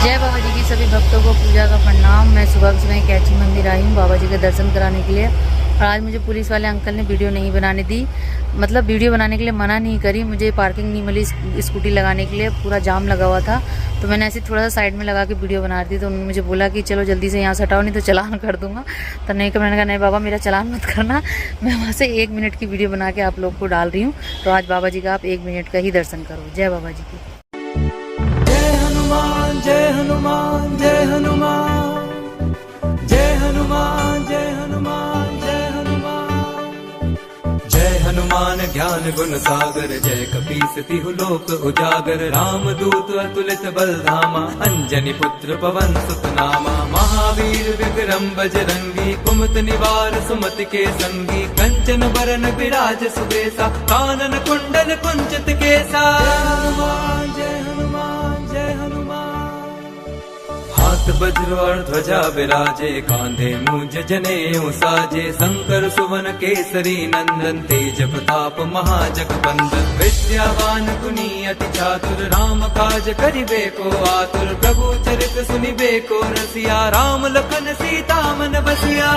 जय बाबा जी की सभी भक्तों को पूजा का प्रणाम। मैं सुबह सुबह कैची मंदिर आई हूँ बाबा जी के दर्शन कराने के लिए। और आज मुझे पुलिस वाले अंकल ने वीडियो नहीं बनाने दी, मतलब वीडियो बनाने के लिए मना नहीं करी। मुझे पार्किंग नहीं मिली स्कूटी लगाने के लिए, पूरा जाम लगा हुआ था। तो मैंने ऐसे थोड़ा सा साइड में लगा के वीडियो बना रही थी। तो उन्होंने मुझे बोला कि चलो जल्दी से यहाँ से हटाओ, नहीं तो चलान कर दूँगा। तो नहीं, मैंने कहा नहीं बाबा मेरा चलान मत करना, मैं वहाँ से 1 मिनट की वीडियो बना के आप लोग को डाल रही हूँ। तो आज बाबा जी का आप 1 मिनट का ही दर्शन करो। जय बाबा जी की। जय हनुमान जय हनुमान जय हनुमान जय हनुमान जय हनुमान जय हनुमान जय हनुमान ज्ञान गुण सागर जय कपीस तिहु लोक उजागर रामदूत अतुलित बल धामा अंजनी पुत्र पवन सुत नामा महावीर विक्रम बजरंगी कुमत निवार सुमति के संगी कंचन बरन विराज सुबेसा कानन कुंडल कुंचित केसा जय हनुमान जय हनुमान हाथ वज्र और ध्वजा विराजे कांधे मूंज जनेऊ साजे शंकर सुवन केसरी नंदन तेज प्रताप महाजगबंदन विद्यावान गुणी अति चातुर राम काज करिबे को आतुर प्रभु चरित सुनिबे को रसिया राम लखन सीता मन बसिया।